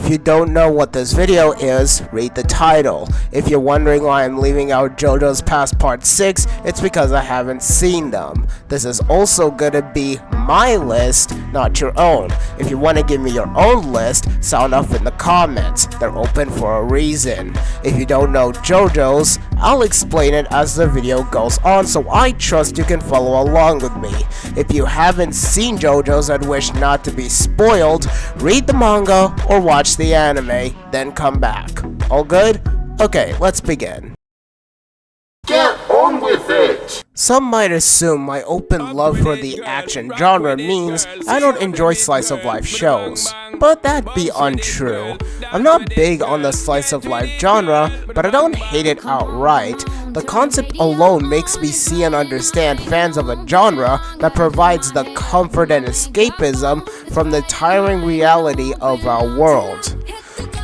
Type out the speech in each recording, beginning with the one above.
If you don't know what this video is, read the title. If you're wondering why I'm leaving out JoJo's Past Part 6, it's because I haven't seen them. This is also gonna be my list, not your own. If you want to give me your own list, sound off in the comments. They're open for a reason. If you don't know JoJo's, I'll explain it as the video goes on, so I trust you can follow along with me. If you haven't seen JoJo's and wish not to be spoiled, read the manga or watch the anime, then come back. All good? Okay, let's begin. Get on with it! Some might assume my open love for the action genre means I don't enjoy slice of life shows, but that'd be untrue. I'm not big on the slice of life genre, but I don't hate it outright. The concept alone makes me see and understand fans of a genre that provides the comfort and escapism from the tiring reality of our world.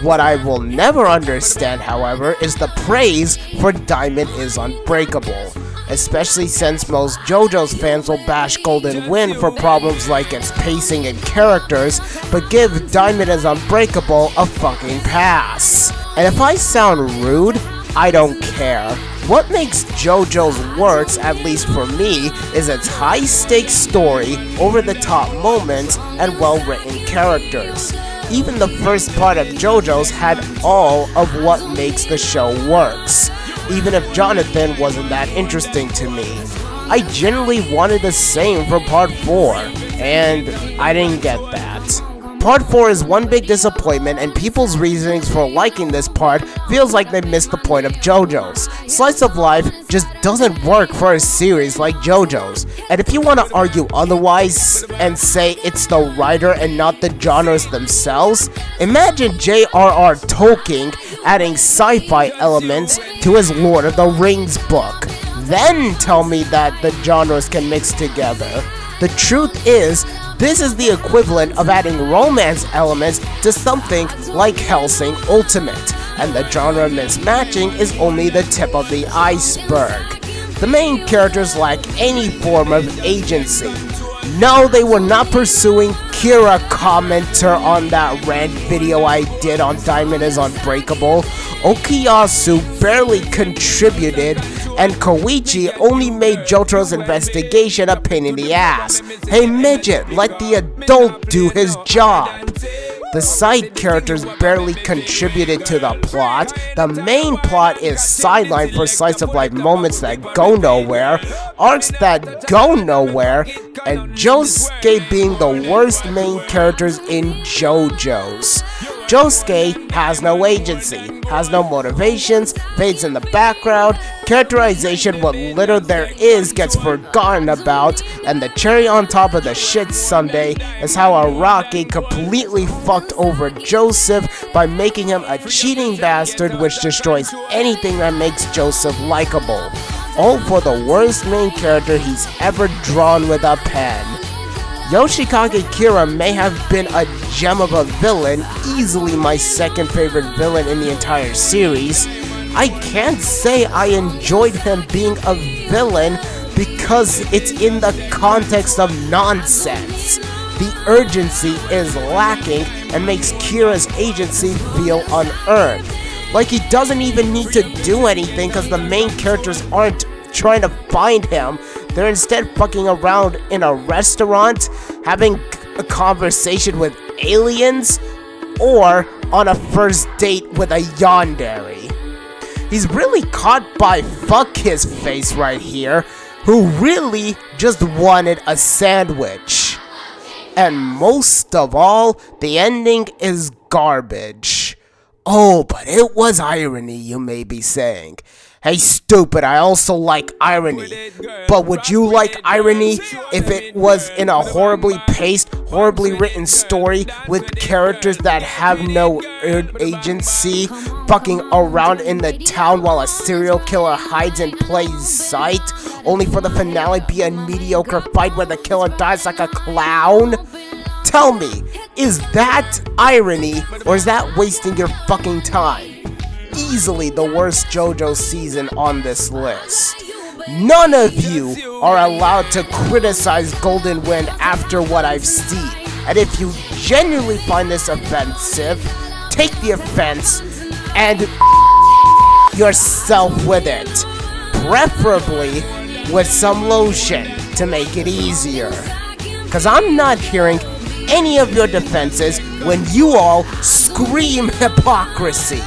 What I will never understand, however, is the praise for Diamond is Unbreakable, especially since most JoJo's fans will bash Golden Wind for problems like its pacing and characters, but give Diamond is Unbreakable a fucking pass. And if I sound rude, I don't care. What makes JoJo's works, at least for me, is its high-stakes story, over-the-top moments, and well-written characters. Even the first part of JoJo's had all of what makes the show works, even if Jonathan wasn't that interesting to me. I genuinely wanted the same for Part 4, and I didn't get that. Part 4 is one big disappointment, and people's reasonings for liking this part feels like they missed the point of JoJo's. Slice of life just doesn't work for a series like JoJo's, and if you want to argue otherwise and say it's the writer and not the genres themselves, imagine J.R.R. Tolkien adding sci-fi elements to his Lord of the Rings book. Then tell me that the genres can mix together. The truth is, this is the equivalent of adding romance elements to something like Hellsing Ultimate, and the genre mismatching is only the tip of the iceberg. The main characters lack any form of agency. No, they were not pursuing Kira commenter on that rant video I did on Diamond is Unbreakable. Okuyasu barely contributed, and Koichi only made Jotaro's investigation a pain in the ass. Hey midget, let the adult do his job. The side characters barely contributed to the plot. The main plot is sidelined for slice of life moments that go nowhere, arcs that go nowhere, and Josuke being the worst main characters in JoJo's. Josuke has no agency, has no motivations, fades in the background, characterization what little there is gets forgotten about, and the cherry on top of the shit sundae is how Araki completely fucked over Joseph by making him a cheating bastard which destroys anything that makes Joseph likable. All for the worst main character he's ever drawn with a pen. Yoshikage Kira may have been a gem of a villain, easily my second favorite villain in the entire series. I can't say I enjoyed him being a villain because it's in the context of nonsense. The urgency is lacking and makes Kira's agency feel unearned. Like he doesn't even need to do anything because the main characters aren't trying to find him. They're instead fucking around in a restaurant, having a conversation with aliens, or on a first date with a yandere. He's really caught by fuck his face right here, who really just wanted a sandwich. And most of all, the ending is garbage. Oh, but it was irony, you may be saying. Hey stupid, I also like irony. But would you like irony if it was in a horribly paced, horribly written story with characters that have no agency, fucking around in the town while a serial killer hides in plain sight, only for the finale be a mediocre fight where the killer dies like a clown? Tell me, is that irony or is that wasting your fucking time? Easily the worst JoJo season on this list. None of you are allowed to criticize Golden Wind after what I've seen, and if you genuinely find this offensive, take take the offense and yourself with it, preferably with some lotion to make it easier. Cause I'm not hearing any of your defenses when you all scream hypocrisy.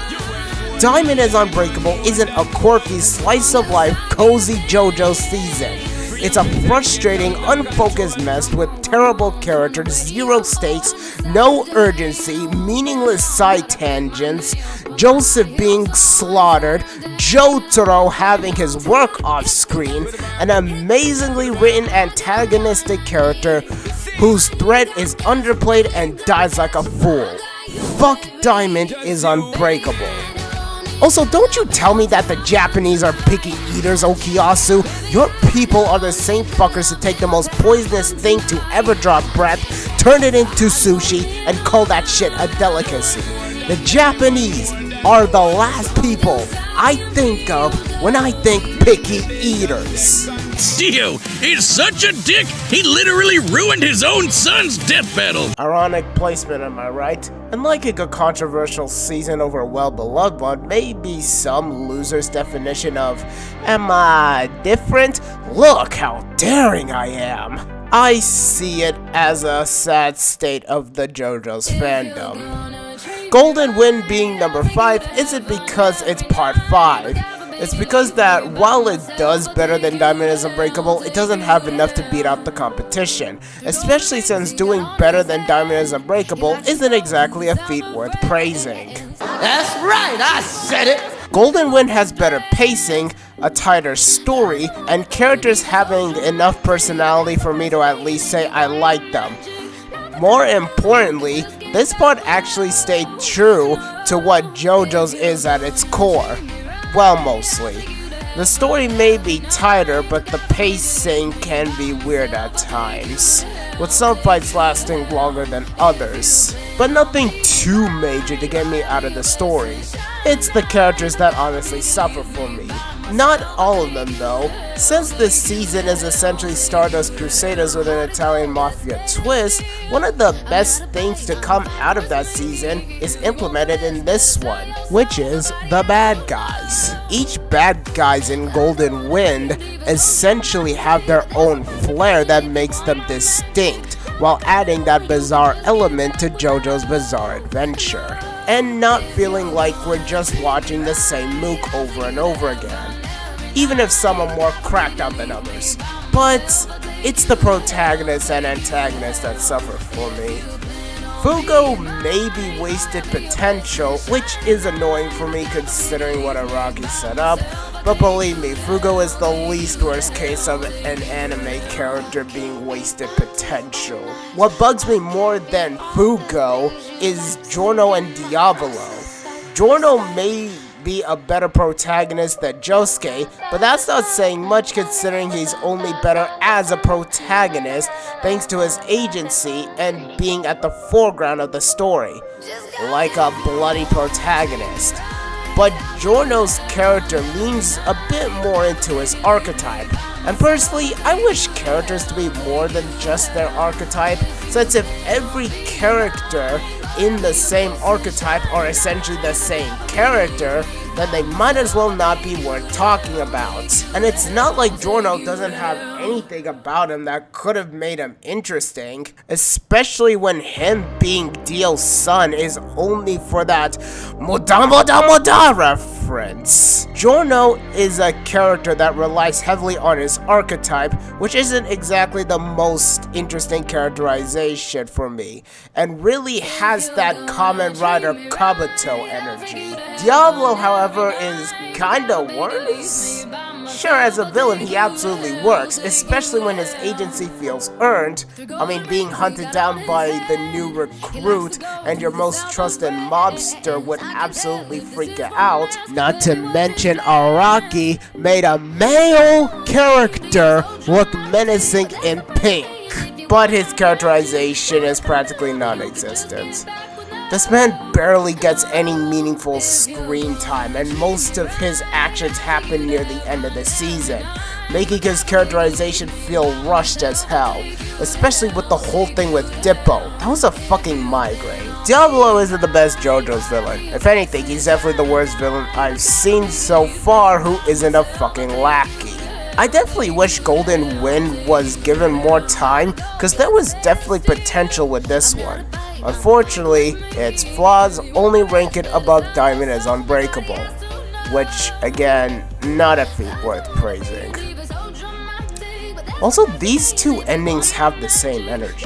Diamond is Unbreakable isn't a quirky slice-of-life cozy JoJo season. It's a frustrating, unfocused mess with terrible characters, zero stakes, no urgency, meaningless side tangents, Joseph being slaughtered, Jotaro having his work off screen, an amazingly written antagonistic character whose threat is underplayed and dies like a fool. Fuck Diamond is Unbreakable. Also, don't you tell me that the Japanese are picky eaters, Okuyasu. Your people are the same fuckers who take the most poisonous thing to ever draw breath, turn it into sushi, and call that shit a delicacy. The Japanese are the last people I think of when I think picky eaters. Dio, he's such a dick, he literally ruined his own son's death battle. Ironic placement, am I right? And liking a controversial season over a well-beloved one may be some loser's definition of, am I different? Look how daring I am. I see it as a sad state of the JoJo's fandom. Golden Wind being number 5 isn't because it's part 5. It's because that while it does better than Diamond is Unbreakable, it doesn't have enough to beat out the competition, especially since doing better than Diamond is Unbreakable isn't exactly a feat worth praising. That's right, I said it! Golden Wind has better pacing, a tighter story, and characters having enough personality for me to at least say I like them. More importantly, this part actually stayed true to what JoJo's is at its core. Well, mostly. The story may be tighter, but the pacing can be weird at times, with some fights lasting longer than others, but nothing too major to get me out of the story. It's the characters that honestly suffer for me. Not all of them though, since this season is essentially Stardust Crusaders with an Italian Mafia twist. One of the best things to come out of that season is implemented in this one, which is the bad guys. Each bad guys in Golden Wind essentially have their own flair that makes them distinct, while adding that bizarre element to JoJo's Bizarre Adventure, and not feeling like we're just watching the same mook over and over again, even if some are more cracked out than others. But it's the protagonist and antagonist that suffer for me. Fugo may be wasted potential, which is annoying for me considering what Araki set up, but believe me, Fugo is the least worst case of an anime character being wasted potential. What bugs me more than Fugo is Giorno and Diavolo. Giorno may be a better protagonist than Josuke, but that's not saying much considering he's only better as a protagonist thanks to his agency and being at the foreground of the story, like a bloody protagonist. But Giorno's character leans a bit more into his archetype, and personally, I wish characters to be more than just their archetype, since if every character in the same archetype are essentially the same character, then they might as well not be worth talking about. And it's not like Giorno doesn't have anything about him that could have made him interesting, especially when him being Dio's son is only for that Moda reference. Giorno is a character that relies heavily on his archetype, which isn't exactly the most interesting characterization for me, and really has that Kamen Rider Kabuto energy. Diavolo, however, is kinda worse. Sure, as a villain he absolutely works, especially when his agency feels earned. I mean, being hunted down by the new recruit and your most trusted mobster would absolutely freak you out. Not to mention Araki made a male character look menacing in pink, but his characterization is practically non-existent. This man barely gets any meaningful screen time, and most of his actions happen near the end of the season, making his characterization feel rushed as hell, especially with the whole thing with Dippo. That was a fucking migraine. Diablo isn't the best JoJo's villain. If anything, he's definitely the worst villain I've seen so far who isn't a fucking lackey. I definitely wish Golden Wind was given more time, cause there was definitely potential with this one. Unfortunately, its flaws only rank it above Diamond as Unbreakable, which, again, not a feat worth praising. Also, these two endings have the same energy.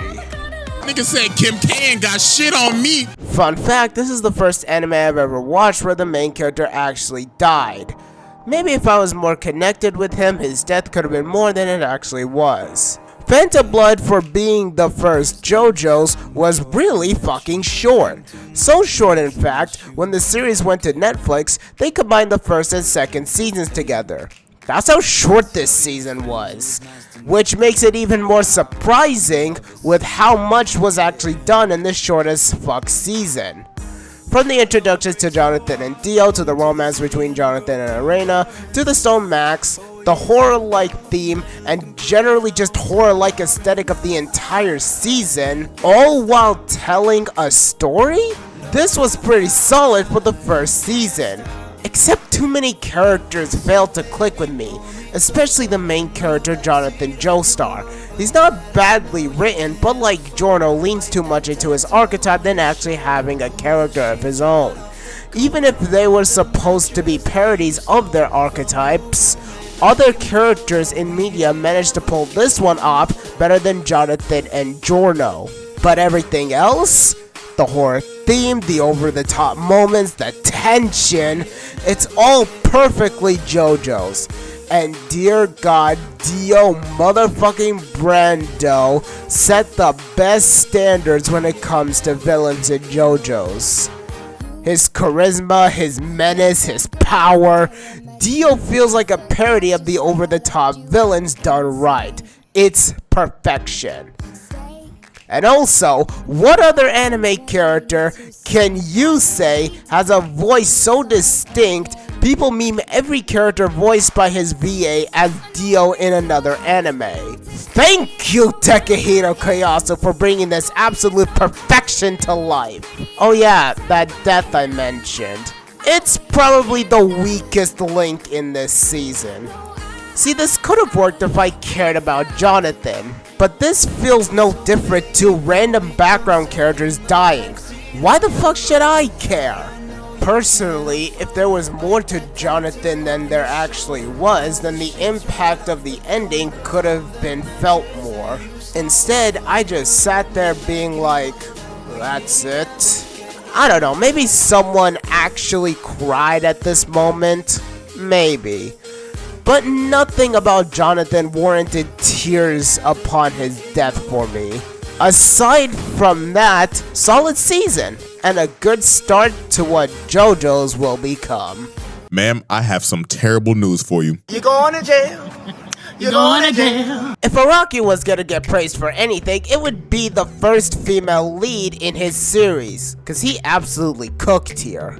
Nigga said Kim Tan got shit on me. Fun fact, this is the first anime I've ever watched where the main character actually died. Maybe if I was more connected with him, his death could have been more than it actually was. Phantom Blood, for being the first JoJo's, was really fucking short. So short, in fact, when the series went to Netflix, they combined the first and second seasons together. That's how short this season was. Which makes it even more surprising with how much was actually done in this short as fuck season. From the introductions to Jonathan and Dio, to the romance between Jonathan and Arena, to the Stone Max, the horror-like theme, and generally just horror-like aesthetic of the entire season, all while telling a story? This was pretty solid for the first season. Except too many characters failed to click with me, especially the main character Jonathan Joestar. He's not badly written, but like Giorno leans too much into his archetype than actually having a character of his own. Even if they were supposed to be parodies of their archetypes, other characters in media managed to pull this one off better than Jonathan and Giorno. But everything else? The horror theme, the over-the-top moments, the tension, it's all perfectly JoJo's. And dear God, Dio motherfucking Brando set the best standards when it comes to villains in JoJo's. His charisma, his menace, his power, Dio feels like a parody of the over-the-top villains done right. It's perfection. And also, what other anime character can you say has a voice so distinct people meme every character voiced by his VA as Dio in another anime? Thank you, Takehiro Koyasu, for bringing this absolute perfection to life. Oh yeah, that death I mentioned. It's probably the weakest link in this season. See, this could have worked if I cared about Jonathan, but this feels no different to random background characters dying. Why the fuck should I care? Personally, if there was more to Jonathan than there actually was, then the impact of the ending could have been felt more. Instead, I just sat there being like, that's it. I don't know, maybe someone actually cried at this moment? Maybe. But nothing about Jonathan warranted tears upon his death for me. Aside from that, solid season, and a good start to what JoJo's will become. Ma'am, I have some terrible news for you. You're going to jail. You're going to jail. If Araki was gonna get praised for anything, it would be the first female lead in his series, cause he absolutely cooked here.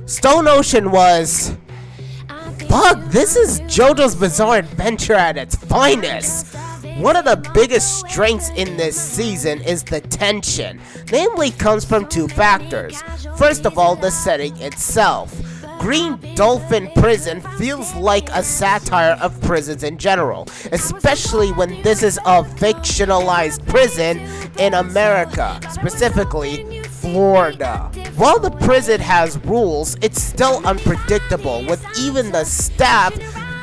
Stone Ocean was... Fuck, this is JoJo's Bizarre Adventure at its finest! One of the biggest strengths in this season is the tension. Namely, comes from two factors. First of all, the setting itself. Green Dolphin Prison feels like a satire of prisons in general, especially when this is a fictionalized prison in America, specifically Florida. While the prison has rules, it's still unpredictable, with even the staff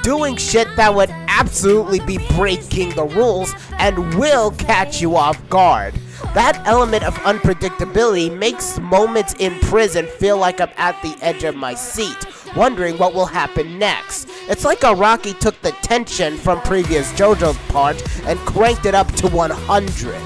doing shit that would absolutely be breaking the rules and will catch you off guard. That element of unpredictability makes moments in prison feel like I'm at the edge of my seat, wondering what will happen next. It's like Araki took the tension from previous JoJo's parts and cranked it up to 100.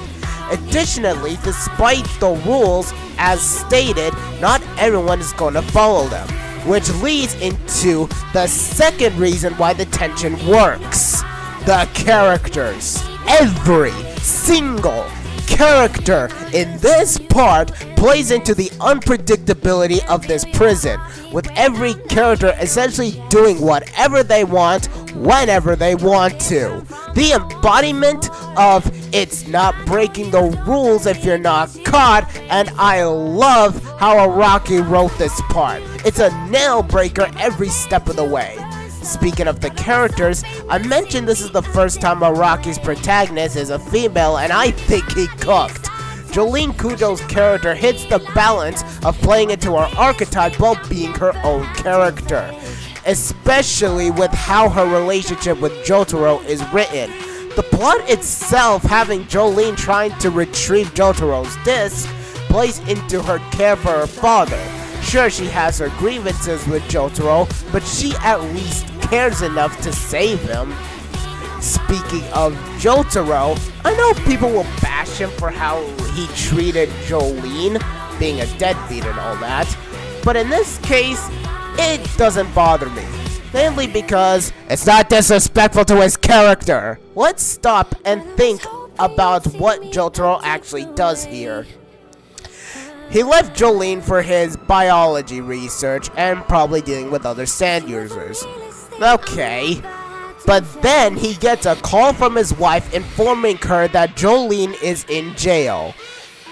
Additionally, despite the rules, as stated, not everyone is going to follow them, which leads into the second reason why the tension works. The characters. Every single character in this part plays into the unpredictability of this prison, with every character essentially doing whatever they want, whenever they want to. The embodiment of it's not breaking the rules if you're not caught, and I love how Araki wrote this part. It's a nail breaker every step of the way. Speaking of the characters, I mentioned this is the first time Araki's protagonist is a female, and I think he cooked. Jolene Kujo's character hits the balance of playing into her archetype while being her own character, especially with how her relationship with Jotaro is written. The plot itself, having Jolene trying to retrieve Jotaro's disc, plays into her care for her father. Sure, she has her grievances with Jotaro, but she at least cares enough to save him. Speaking of Jotaro, I know people will bash him for how he treated Jolene, being a deadbeat and all that, but in this case, it doesn't bother me. Mainly because it's not disrespectful to his character. Let's stop and think about what Jotaro actually does here. He left Jolene for his biology research and probably dealing with other sand users. Okay, but then he gets a call from his wife informing her that Jolene is in jail.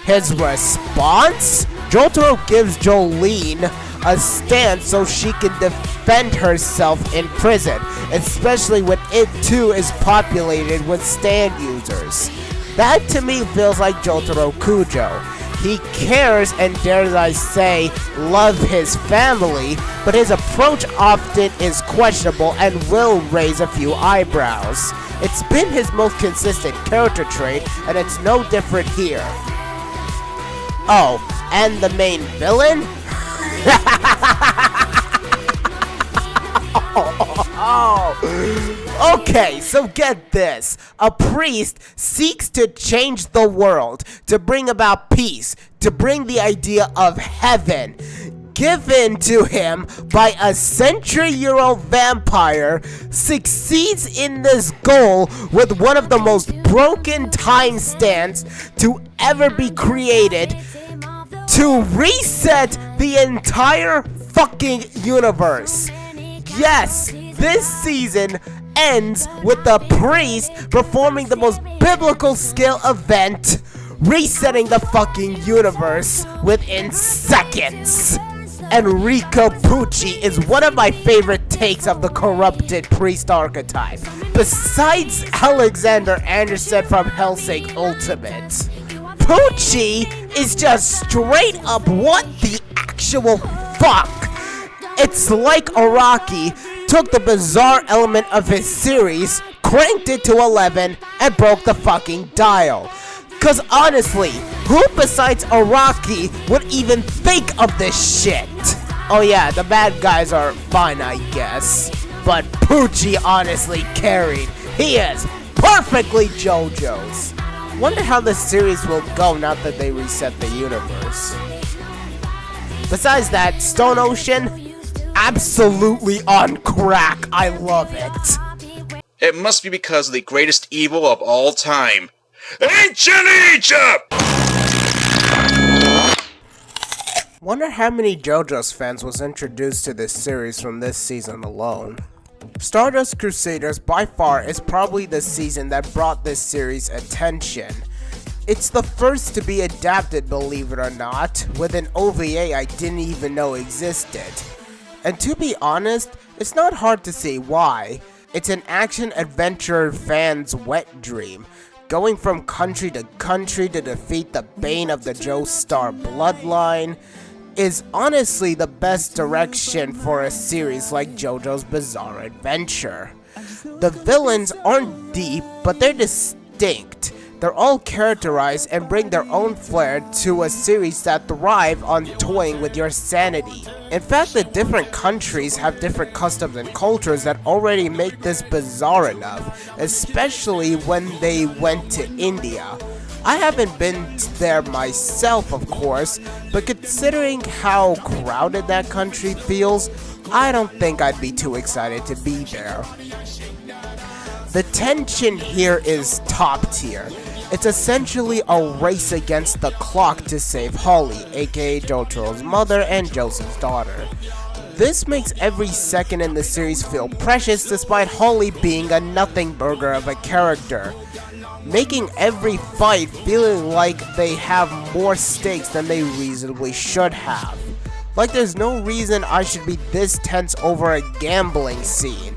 His response? Jotaro gives Jolene a stand so she can defend herself in prison, especially when it too is populated with stand users. That to me feels like Jotaro Kujo. He cares and, dare I say, love his family, but his approach often is questionable and will raise a few eyebrows. It's been his most consistent character trait, and it's no different here. Oh, and the main villain? Okay, so get this. A priest seeks to change the world, to bring about peace, to bring the idea of heaven, given to him by a century-year-old vampire, succeeds in this goal with one of the most broken time stands to ever be created, to reset the entire fucking universe. Yes, this season ends with the priest performing the most biblical skill event, resetting the fucking universe within seconds. Enrico Pucci is one of my favorite takes of the corrupted priest archetype, besides Alexander Anderson from Hellsing Ultimate. Pucci is just straight up what the actual fuck. It's like Araki took the bizarre element of his series, cranked it to 11, and broke the fucking dial. Cause honestly, who besides Araki would even think of this shit? Oh yeah, the bad guys are fine, I guess. But Pucci honestly carried. He is perfectly JoJo's. Wonder how the series will go now that they reset the universe. Besides that, Stone Ocean, absolutely on crack. I love it. It must be because of the greatest evil of all time. Ancient Egypt! Wonder how many JoJo's fans was introduced to this series from this season alone. Stardust Crusaders by far is probably the season that brought this series attention. It's the first to be adapted, believe it or not, with an OVA I didn't even know existed. And to be honest, it's not hard to see why. It's an action-adventure fan's wet dream, going from country to country to defeat the bane of the Joestar bloodline is honestly the best direction for a series like JoJo's Bizarre Adventure. The villains aren't deep, but they're distinct. They're all characterized and bring their own flair to a series that thrive on toying with your sanity. In fact, the different countries have different customs and cultures that already make this bizarre enough, especially when they went to India. I haven't been there myself, of course, but considering how crowded that country feels, I don't think I'd be too excited to be there. The tension here is top tier. It's essentially a race against the clock to save Holly, aka Jotaro's mother and Joseph's daughter. This makes every second in the series feel precious despite Holly being a nothing burger of a character, making every fight feeling like they have more stakes than they reasonably should have. Like there's no reason I should be this tense over a gambling scene,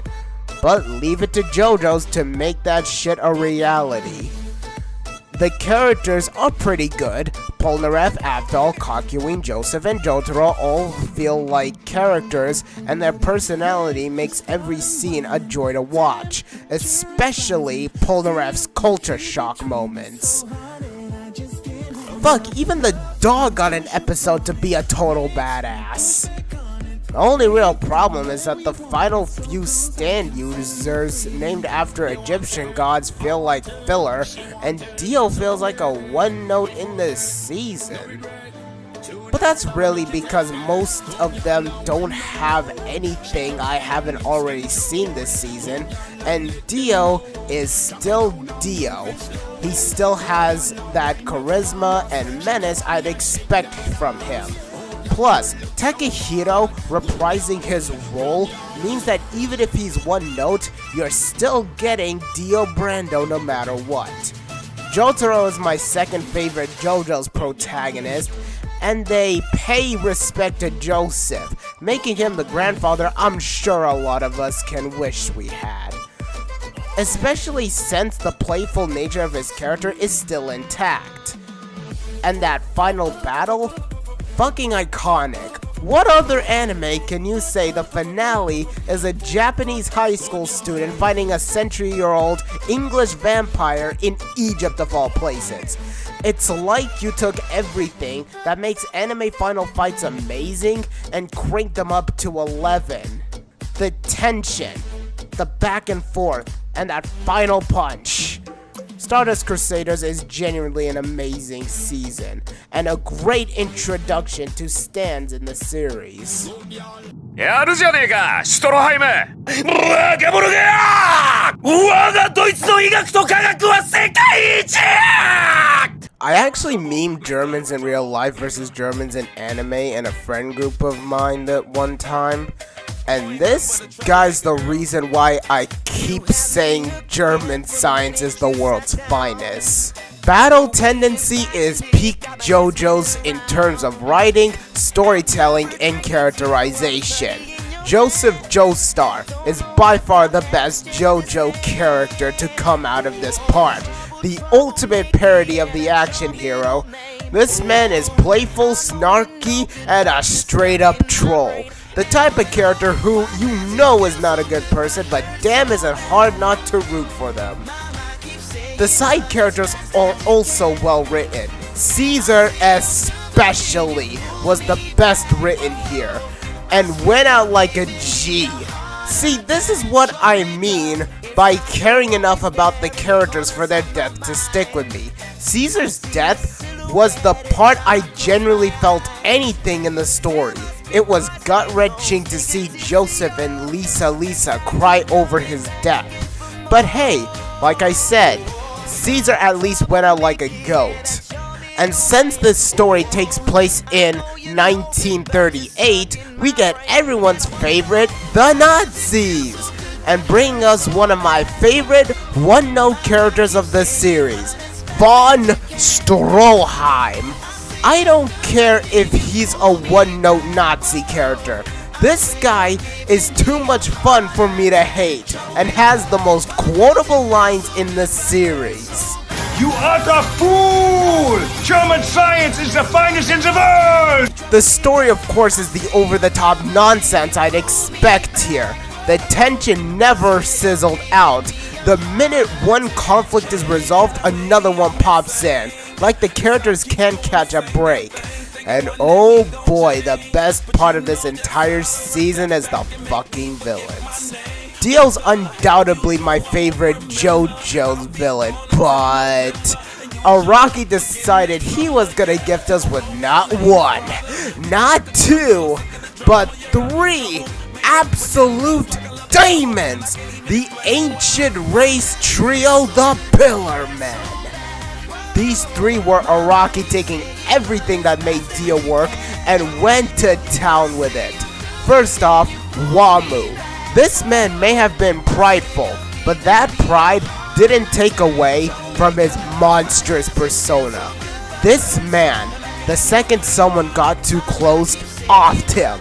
but leave it to JoJo's to make that shit a reality. The characters are pretty good. Polnareff, Avdol, Kakyoin, Joseph, and Jotaro all feel like characters, and their personality makes every scene a joy to watch, especially Polnareff's culture shock moments. Fuck, even the dog got an episode to be a total badass. The only real problem is that the final few stand users named after Egyptian gods feel like filler, and Dio feels like a one note in this season. But that's really because most of them don't have anything I haven't already seen this season, and Dio is still Dio. He still has that charisma and menace I'd expect from him. Plus, Takehiro reprising his role means that even if he's one note, you're still getting Dio Brando no matter what. Jotaro is my second favorite JoJo's protagonist, and they pay respect to Joseph, making him the grandfather I'm sure a lot of us can wish we had. Especially since the playful nature of his character is still intact. And that final battle? Fucking iconic. What other anime can you say the finale is a Japanese high school student fighting a century-year-old English vampire in Egypt of all places? It's like you took everything that makes anime final fights amazing and cranked them up to 11. The tension, the back and forth, and that final punch. Stardust Crusaders is genuinely an amazing season, and a great introduction to stands in the series. やるじゃねえか、シュトロハイム。バカ者が！我がドイツの医学と科学は世界一！ I actually memed Germans in real life versus Germans in anime in a friend group of mine at one time. And this guy's the reason why I keep saying German science is the world's finest. Battle Tendency is peak JoJo's in terms of writing, storytelling, and characterization. Joseph Joestar is by far the best JoJo character to come out of this part. The ultimate parody of the action hero. This man is playful, snarky, and a straight up troll. The type of character who you know is not a good person, but damn is it hard not to root for them. The side characters are also well written. Caesar especially was the best written here, and went out like a G. See, this is what I mean by caring enough about the characters for their death to stick with me. Caesar's death was the part I genuinely felt anything in the story. It was gut-wrenching to see Joseph and Lisa cry over his death. But hey, like I said, Caesar at least went out like a goat. And since this story takes place in 1938, we get everyone's favorite, the Nazis! And bring us one of my favorite one-note characters of the series, von Stroheim. I don't care if he's a one-note Nazi character. This guy is too much fun for me to hate, and has the most quotable lines in the series. You utter fool! German science is the finest in the world! The story, of course, is the over-the-top nonsense I'd expect here. The tension never sizzled out. The minute one conflict is resolved, another one pops in. Like the characters can't catch a break. And oh boy, the best part of this entire season is the fucking villains. Dio's undoubtedly my favorite JoJo's villain, but Araki decided he was gonna gift us with not one, not two, but three absolute diamonds! The ancient race trio, the Pillar Men. these three were Araki taking everything that made Dio work and went to town with it. First off, Wamu. This man may have been prideful, but that pride didn't take away from his monstrous persona. This man, the second someone got too close, offed him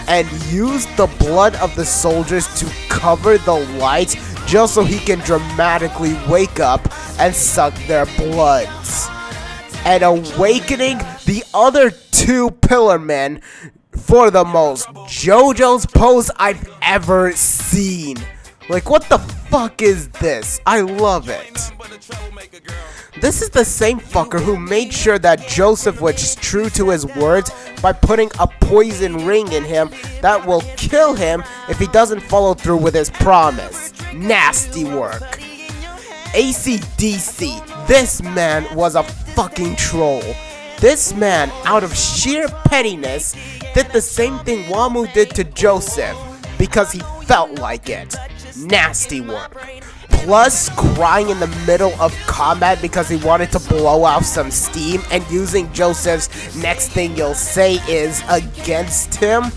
and used the blood of the soldiers to cover the lights just so he can dramatically wake up and suck their bloods. And awakening the other two Pillar Men for the most JoJo's pose I've ever seen. Like, what the fuck is this? I love it. This is the same fucker who made sure that Joseph was true to his words by putting a poison ring in him that will kill him if he doesn't follow through with his promise. Nasty work. AC/DC, this man was a fucking troll. This man, out of sheer pettiness, did the same thing Wamu did to Joseph because he felt like it. Nasty work. Plus, crying in the middle of combat because he wanted to blow off some steam and using Joseph's next thing you'll say is against him.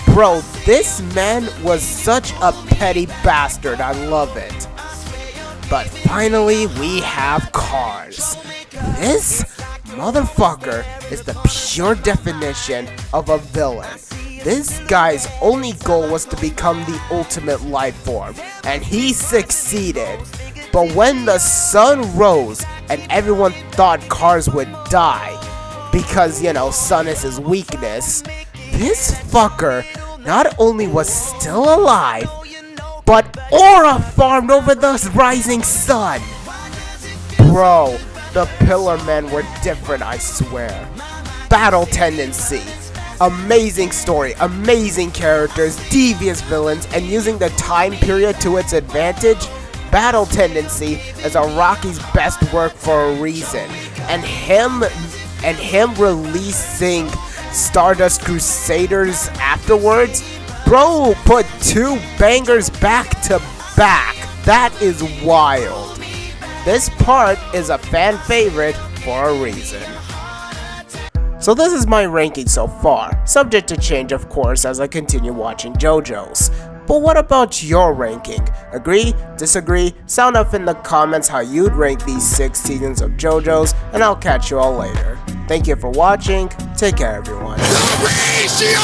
Bro, this man was such a petty bastard. I love it. But finally, we have Cars. This motherfucker is the pure definition of a villain. This guy's only goal was to become the ultimate life form, and he succeeded. But when the sun rose and everyone thought Cars would die, because, you know, sun is his weakness, this fucker not only was still alive, but aura farmed over the rising sun. Bro, the Pillar Men were different, I swear. Battle tendency. Amazing story, amazing characters, devious villains, and using the time period to its advantage. Battle tendency is Araki's best work for a reason. And him releasing Stardust Crusaders afterwards, bro, put two bangers back to back. That is wild. This part is a fan favorite for a reason. So this is my ranking so far, subject to change of course as I continue watching JoJo's. But what about your ranking? Agree? Disagree? Sound off in the comments how you'd rank these 6 seasons of JoJo's, and I'll catch you all later. Thank you for watching, take care everyone. Ratio!